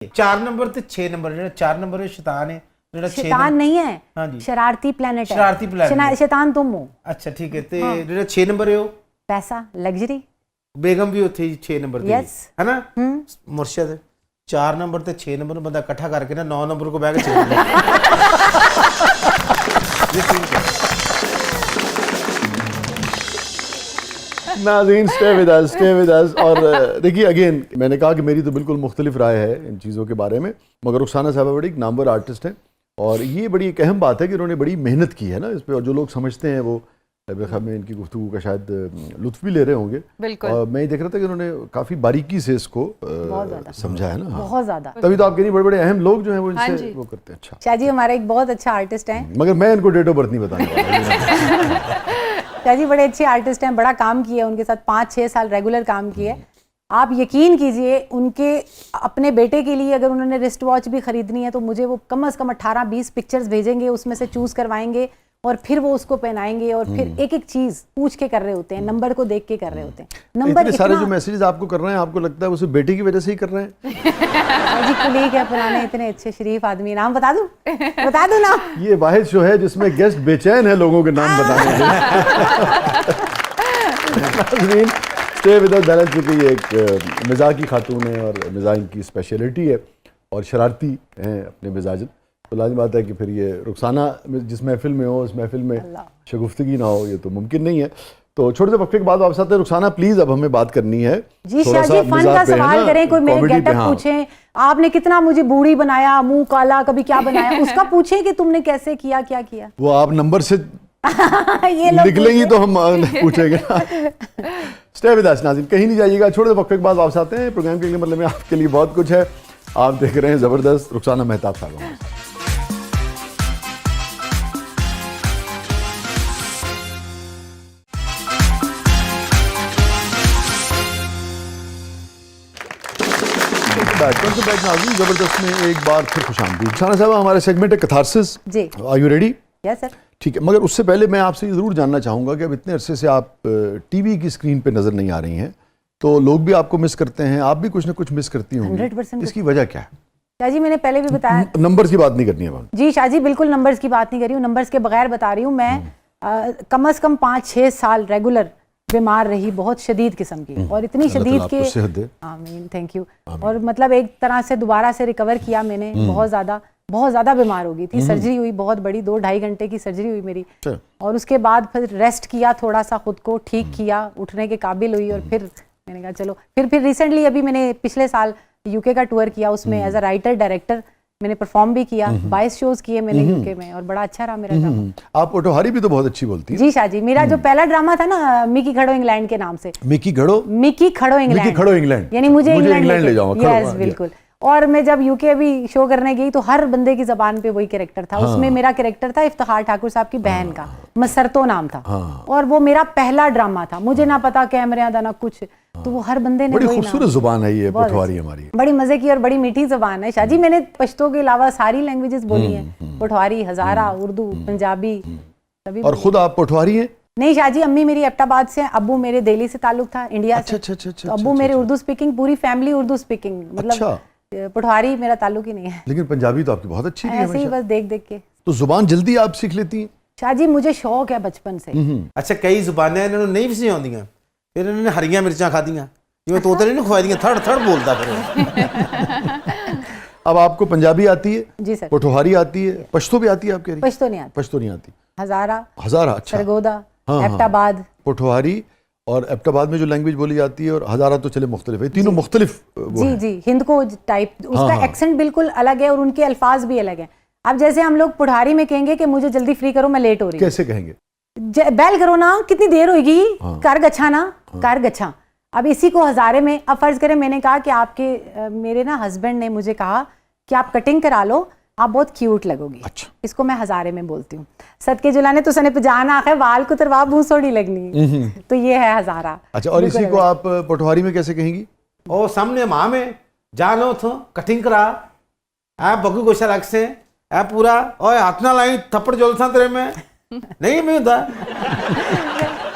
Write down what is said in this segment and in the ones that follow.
4 number ਤੇ 6 number ਜਿਹੜਾ 4 ਨੰबर शैतान है ਜਿਹੜਾ 6 शैतान नहीं है, हाँ जी शरारती प्लेनेट है। शरारती planet है। शैतान तुम हो। ਅੱਛਾ ਠੀਕ ਹੈ ਤੇ ਜਿਹੜਾ 6 ਨੰबर ਹੈ ਉਹ पैसा, लग्जरी। ਬੇਗਮ ਵੀ ਉੱਥੇ 6 ਨੰबर ਤੇ Yes। ਹੈ ਨਾ ਮੁਰਸ਼ਦ 4 ਨੰबर ਤੇ 6 ਨੰबर ਨੂੰ ਬੰਦਾ ਇਕੱਠਾ ਕਰਕੇ ਨਾ 9 ਨੰबर को ਬਹਿ ਕੇ ਚੱਲ ये ठीक है। नाज़रीन स्टे विद अस और देखिए अगेन मैंने कहा कि मेरी तो बिल्कुल मुख्तलिफ राय है इन चीज़ों के बारे में, मगर रुखसाना साहबा बड़ी एक नामवर आर्टिस्ट हैं और ये बड़ी एक अहम बात है कि उन्होंने बड़ी मेहनत की है ना इस पर, और जो लोग समझते हैं वो में इनकी गुफ्तगू का शायद लुत्फ़ भी ले रहे होंगे। बिल्कुल। और मैं ये देख रहा था कि उन्होंने काफ़ी बारीकी से इसको समझा है ना। बहुत ज्यादा। तभी तो आप कह रही बड़े बड़े अहम लोग जो हैं वो इनसे वो करते हैं। अच्छा शाह जी हमारे एक बहुत अच्छा आर्टिस्ट हैं, मगर मैं इनको डेट ऑफ बर्थ नहीं बताने वाला। शाह जी बड़े अच्छे आर्टिस्ट हैं, बड़ा काम किया उनके साथ 5-6 साल रेगुलर काम किए। आप यकीन कीजिए उनके अपने बेटे के लिए अगर उन्होंने रिस्ट वॉच भी खरीदनी है तो मुझे वो कम से कम 18-20 पिक्चर्स भेजेंगे, उसमें से चूज करवाएंगे और फिर वो उसको पहनाएंगे और फिर एक एक चीज पूछ के कर रहे होते हैं, नंबर को देख के कर रहे होते हैं। नंबर इतने सारे जो मैसेजेस आपको कर रहे हैं आपको लगता है वो सिर्फ बेटे की वजह से ही कर रहे हैं? जी कुलीग है पुराने, इतने अच्छे शरीफ आदमी। नाम बता दूं ना? ये वाहिद शो है जिसमें गेस्ट बेचैन है लोगों के नाम बताने के। स्टे विद अस बैलेंस क्योंकि ये एक मिजाज की खातून है और मिजाज की स्पेशलिटी है और शरारती हैं अपने मिजाज, तो लाज़िम बात है कि फिर ये रुखसाना जिस महफिल में हो उस महफिल में शगुफ्तगी ना हो, ये तो मुमकिन नहीं है। तो छोटे से वक्फे के बाद वापस आते हैं। रुखसाना प्लीज अब हमें बात करनी है जी। शाह जी फन का सवाल करें, कोई मेरे गेटअप हाँ। पूछे आपने कितना मुझे बूढ़ी बनाया, मुंह काला, कभी क्या बनाया, उसका पूछे कि तुमने कैसे किया, क्या किया। वो आप नंबर से ये निकलेंगी तो हम पूछेंगे ना। स्टे विद अस नाज़रीन, कहीं नहीं जाइएगा। छोटे से वक्फे के बाद वापस आते हैं। प्रोग्राम के मतलब में आपके लिए बहुत कुछ है, आप देख रहे हैं ज़बरदस्त। रुखसाना मेहताब साहब जबरदस्त में एक बार फिर खुशामदीद। रुखसाना साहब हमारे सेगमेंट है catharsis ji. Are you ready? Yes sir. ठीक है, मगर उससे पहले मैं आपसे ज़रूर जानना चाहूँगा कि अब इतने अरसे से आप टीवी की स्क्रीन पे नज़र नहीं आ रही हैं, तो लोग भी आपको मिस करते हैं, आप भी कुछ ना कुछ मिस करती होंगी। 100% इसकी वजह क्या है? शाह जी मैंने पहले भी बताया, नंबर्स की बात नहीं करनी है जी शाह जी, बिल्कुल नंबर्स की बात नहीं कर रही हूँ, नंबर्स के बगैर बता रही हूँ। मैं कम से कम 5-6 साल रेगुलर बीमार रही, बहुत शदीद किस्म की, और इतनी शदीद के आमीन, थैंक यू। और मतलब एक तरह से दोबारा से रिकवर किया मैंने, बहुत ज़्यादा बीमार हो गई थी। सर्जरी हुई बहुत बड़ी, 2-2.5 घंटे की सर्जरी हुई मेरी, और उसके बाद फिर रेस्ट किया, थोड़ा सा खुद को ठीक किया, उठने के काबिल हुई, और फिर मैंने कहा चलो फिर रिसेंटली अभी मैंने पिछले साल यूके का टूर किया, उसमें एज अ राइटर डायरेक्टर मैंने परफॉर्म भी किया, 22 शोज किए मैंने यूके में, और बड़ा अच्छा रहा मेरा ड्रामा। आप पोठोहारी भी तो बहुत अच्छी बोलती हैं। जी शाह जी, मेरा जो पहला ड्रामा था ना मिकी खड़ो इंग्लैंड के नाम से, मिकी खड़ो इंग्लैंड, यानी मुझे इंग्लैंड ले जाऊंगा। यस बिल्कुल। और मैं जब यूके अभी शो करने गई तो हर बंदे की जबान पे वही कैरेक्टर था। उसमें मेरा कैरेक्टर था इफ्तिखार ठाकुर साहब की बहन का, मसरतो नाम था, और वो मेरा पहला ड्रामा था। मुझे ना पता कैमरे था ना कुछ, तो वो हर बंदे ने बड़ी खूबसूरत जुबान है ये पोठवारी हमारी, बड़ी मजे की और बड़ी मीठी जुबान है। शाह जी मैंने पश्तो के अलावा सारी लैंग्वेजेस बोली हैं, पोठवारी, हजारा, उर्दू, पंजाबी सभी। और खुद आप पोठवारी हैं? नहीं शाह जी, अम्मी मेरी एबटाबाद से, अब्बू मेरे दिल्ली से ताल्लुक था, इंडिया से। अच्छा। अब्बू मेरे उर्दू स्पीकिंग, पूरी फैमिली उर्दू स्पीकिंग, मतलब पठवारी मेरा ताल्लुक ही नहीं है। लेकिन पंजाबी तो आपकी बहुत अच्छी थी ऐसे ही बस देख देख के। तो जुबान जल्दी आप सीख लेती हैं? शाह जी मुझे शौक है बचपन से। अच्छा कई जुबानें इन्होंने नहीं भी सी आउंदियां, फिर इन्होंने हरियां मिर्चां खादियां, जिवें तोते नहीं खवाई दियां, थड़ बोलदा फिर। अब आपको पंजाबी आती है? जी सर। पोठोहारी आती है, पश्तो भी आती है? आप कह रही हैं पश्तो नहीं आती। हजारा, अच्छा, सरगोदा, एबटाबाद, पोठोहारी और एबटाबाद में जो लैंग्वेज बोली जाती है, और हजारा तो चले मुख्तलिफ है, तीनों मुख्तलिफ। जी हिंद को टाइप, उसका एक्सेंट बिल्कुल अलग है और उनके अल्फाज भी अलग हैं। अब जैसे हम लोग पुढ़ारी में कहेंगे कि मुझे जल्दी फ्री करो, मैं लेट हो रही हूँ, कैसे कहेंगे? बैल करो ना, कितनी देर होगी, कर गच्छा ना, कर गच्छा। अब इसी को हजारे में, अब फर्ज करें मैंने कहा कि आपके मेरे ना हस्बैंड ने मुझे कहा कि आप कटिंग करा लो, आप बहुत क्यूट लगोगी। अच्छा। इसको मैं हजारे में बोलती हूँ। सदके जुलाने तो सने पजाना है, वाल को तरवा भूं सोड़ी लगनी, तो ये है हजारा। अच्छा, और इसी को आप पोठवारी में कैसे कहेंगी? ओ सामने माँ में जानो तो कटिंग करा, आ बगू गोशा लग से, आ पूरा ओए हाथ ना लाई थप्पड़ जोलसा तेरे में नहीं मैं होता।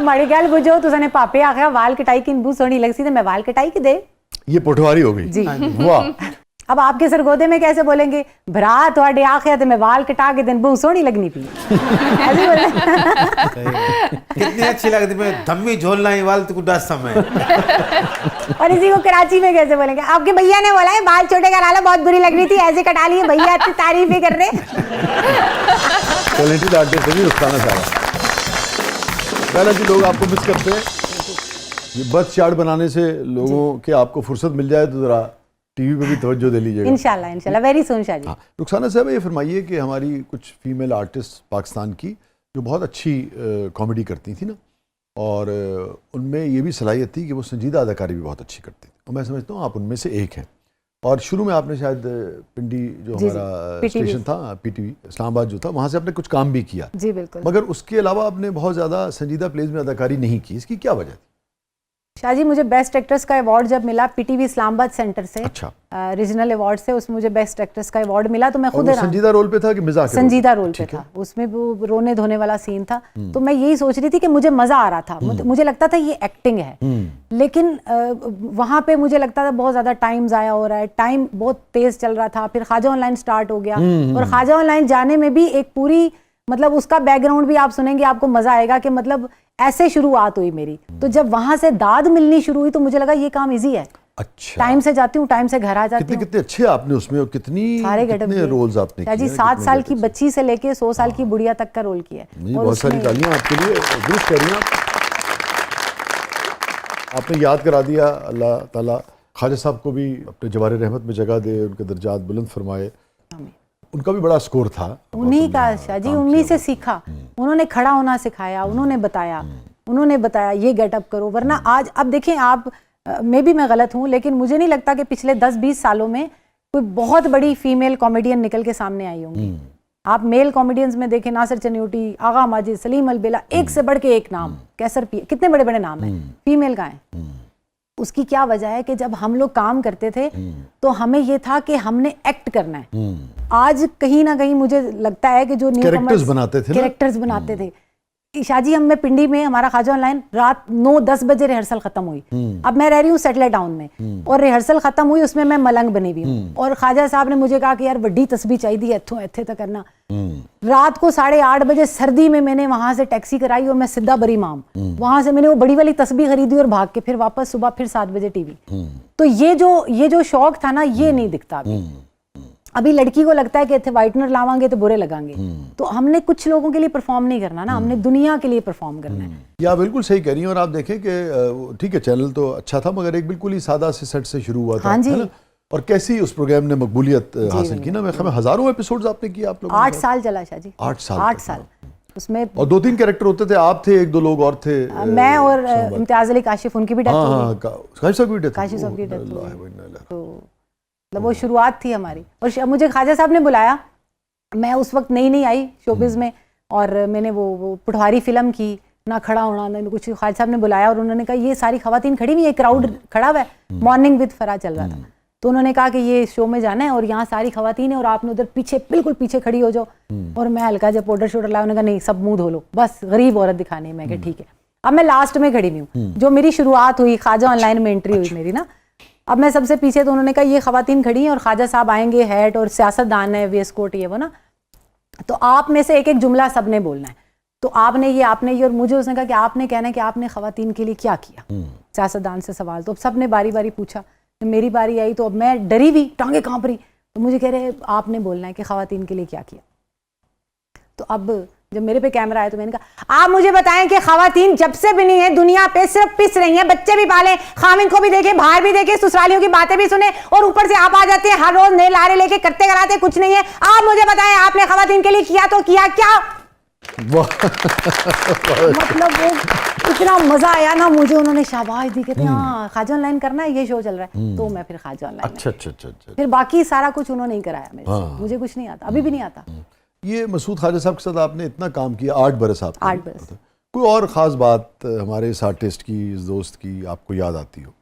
माड़ी गल बुझो तो सने पापे आखिया वाल कटाई की बू सोड़ी लगसी, तो मैं वाल कटाई की दे। ये पोठवारी हो गई जी। वाह। अब आपके सरगोदे में कैसे बोलेंगे, भरा थोड़े आखिया ते मैं वाल कटा के दिन बहु सोहनी लगनी पी। ऐसे बोले। कितनी अच्छी लगती, मैं धम्मी झोलना ही वाल तो कुछ समय। और इसी को कराची में कैसे बोलेंगे, आपके भैया ने बोला है बाल छोटे करा लो, बहुत बुरी लग रही थी, ऐसे कटा लिए भैया, इतनी तारीफ ही कर रहे। टैलेंटेड आर्टिस्ट है रुखसाना साहब। पहला जी लोग आपको मिस करते हैं, ये बस चार्ट बनाने से लोगों के आपको फुर्सत मिल जाए तो जरा टीवी पे भी तवज्जो दे लीजिएगा। इंशाल्लाह इंशाल्लाह, वेरी सुन शाह जी। हाँ, रुखसाना साहब ये फरमाइए कि हमारी कुछ फीमेल आर्टिस्ट पाकिस्तान की जो बहुत अच्छी कॉमेडी करती थी ना, और उनमें ये भी सलाहियत थी कि वो संजीदा अदाकारी भी बहुत अच्छी करती थी, और मैं समझता हूँ आप उनमें से एक हैं। और शुरू में आपने शायद पिंडी जो हमारा स्टेशन था पीटीवी इस्लामाबाद जो था, वहाँ से आपने कुछ काम भी किया। जी बिल्कुल। मगर उसके अलावा आपने बहुत ज़्यादा संजीदा प्लेज में अदाकारी नहीं की, इसकी क्या वजह थी? शाह जी, मुझे बेस्ट एक्ट्रेस का अवार्ड जब मिला पीटीवी इस्लामाबाद सेंटर से, अच्छा, रीजनल अवार्ड से, उसमें मुझे बेस्ट एक्ट्रेस का अवार्ड मिला, तो मैं खुद संजीदा रोल पे था कि मजाक? संजीदा रोल पे था, उसमें वो रोने धोने वाला सीन था। तो मैं यही सोच रही थी कि मुझे मजा आ रहा था, मुझे लगता था ये एक्टिंग है, लेकिन वहां पे मुझे लगता था बहुत ज्यादा टाइम जाया हो रहा है, टाइम बहुत तेज चल रहा था। फिर ख्वाजा ऑनलाइन स्टार्ट हो गया, और ख्वाजा ऑनलाइन जाने में भी एक पूरी, मतलब उसका बैकग्राउंड भी आप सुनेंगे आपको मजा आएगा कि मतलब ऐसे शुरुआत हुई मेरी। तो जब वहां से दाद मिलनी शुरू हुई तो मुझे लगा ये काम इजी है। अच्छा, टाइम से जाती हूँ, टाइम से घर आ जाती हूँ। कितने अच्छे आपने उसमें, और कितने रोल्स आपने किए जी, 7 साल की बच्ची से लेके 100 साल की बुढ़िया तक का रोल किया है। बहुत सारी तालियां आपके लिए, दुरुस्त कर रही हैं आपने याद करा दिया। अल्लाह ताला ख्वाजा साहब को भी अपने जवारे रहमत में जगह दे, उनके दर्जात बुलंद फरमाए। उनका भी बड़ा स्कोर था उन्हीं का शाह जी, उन्हीं से सीखा, उन्होंने खड़ा होना सिखाया, उन्होंने बताया ये गेटअप करो। वरना आज अब देखें आप, मैं गलत हूँ, लेकिन मुझे नहीं लगता कि पिछले 10-20 सालों में कोई बहुत बड़ी फीमेल कॉमेडियन निकल के सामने आई होंगी। आप मेल कॉमेडियंस में देखें, नासिर चन्योटी, आगा माजिद, सलीम अलबेला, एक से बढ़ के एक नाम, कैसर पी, कितने बड़े बड़े नाम हैं, फीमेल का है। उसकी क्या वजह है कि जब हम लोग काम करते थे तो हमें ये था कि हमने एक्ट करना है। आज कहीं ना कहीं मुझे लगता है कि जो कैरेक्टर्स बनाते थे शाह जी, हम में पिंडी में हमारा ख्वाजा ऑनलाइन रात 9-10 बजे रिहर्सल खत्म हुई। अब मैं रह रही हूँ सेटलर टाउन में, और रिहर्सल खत्म हुई, उसमें मैं मलंग बनी हुई हूँ, और ख्वाजा साहब ने मुझे कहा कि यार बड़ी तस्बीह चाहिए, इत्थों इत्थे तक करना। रात को 8:30 बजे सर्दी में मैंने वहां से टैक्सी कराई और मैं सीधा बरी माम, वहां से मैंने वो बड़ी वाली तस्बीह खरीदी और भाग के फिर वापस सुबह फिर 7 बजे टीवी। तो ये जो शौक था ना, ये नहीं दिखता अभी लड़की को लगता है कि इतने वाइटनर लावांगे तो बुरे लगाएंगे। तो हमने कुछ लोगों के लिए परफॉर्म नहीं करना ना, हमने दुनिया के लिए परफॉर्म करना है। ये आप बिल्कुल सही कह रही हैं। और आप देखें कि ठीक है, चैनल तो अच्छा था, मगर एक बिल्कुल ही सादा से सेट से शुरू हुआ था। हाँ जी। है ना? और कैसी उस प्रोग्राम ने मकबूलियत हासिल की ना, मैं हजारों एपिसोड्स आपने किए। आप लोग 8 साल चला शाह जी, 8 साल उसमें, और 2-3 कैरेक्टर होते थे, आप थे, 1-2 लोग और थे, मैं और इम्तियाज अली काशिफ, उनकी भी डेथ हो गई। काशिफ साहब की डेथ तो मतलब वो शुरुआत थी हमारी। और मुझे ख्वाजा साहब ने बुलाया, मैं उस वक्त नई आई शोबिज़ में, और मैंने वो पटवारी फिल्म की, ना खड़ा होना ना कुछ। ख्वाजा साहब ने बुलाया और उन्होंने कहा ये सारी खवातीन खड़ी हुई है, क्राउड खड़ा हुआ है, मॉर्निंग विद फराह चल रहा था, तो उन्होंने कहा कि ये शो में जाना है और यहाँ सारी खवातीन है और आपने उधर पीछे बिल्कुल पीछे खड़ी हो जाओ। और मैं हल्का जब पाउडर शोडर लाया, उन्होंने कहा नहीं सब मुंह धो लो, बस गरीब औरत दिखानी है। मैं कहा ठीक है। अब मैं लास्ट में खड़ी हुई हूँ, जो मेरी शुरुआत हुई ख्वाजा ऑनलाइन में एंट्री हुई मेरी ना, अब मैं सबसे पीछे। तो उन्होंने कहा ये खवातीन खड़ी हैं और ख्वाजा साहब आएंगे, हैट और सियासतदान है, वेस्ट कोट ये वो ना, तो आप में से एक एक जुमला सबने बोलना है। तो आपने ये और मुझे उसने कहा कि आपने कहना है कि आपने खवातीन के लिए क्या किया, सियासतदान से सवाल। तो अब सबने बारी बारी पूछा, मेरी बारी आई तो अब मैं डरी हुई, टांगे कांप रही, तो मुझे कह रहे आपने बोलना है कि खवातीन के लिए क्या किया। तो अब जब मेरे पे कैमरा आया तो मैंने कहा आप मुझे बताएं कि खवातीन जब से बनी है दुनिया पे सिर्फ पिस रही हैं, बच्चे भी पाले, खामिन को भी देखे, बाहर भी देखे, ससुरालियों की बातें भी सुने, और ऊपर से आप आ जाते हैं हर रोज नए लारे लेके, करते कराते कुछ नहीं है। आप मुझे बताएं आपने खवातीन के लिए किया तो किया क्या? मतलब वो इतना मजा आया ना मुझे, उन्होंने शाबाश दी, कहते हाँ ख्वाजा ऑनलाइन करना है, ये शो चल रहा है। तो मैं फिर ख्वाजा ऑनलाइन, अच्छा। फिर बाकी सारा कुछ उन्होंने ही कराया मेरे से, मुझे कुछ नहीं आता, अभी भी नहीं आता। ये मसूद ख्वाजा साहब के साथ आपने इतना काम किया, 8 बरस आप, 8 बरस। कोई और ख़ास बात हमारे इस आर्टिस्ट की, इस दोस्त की आपको याद आती हो?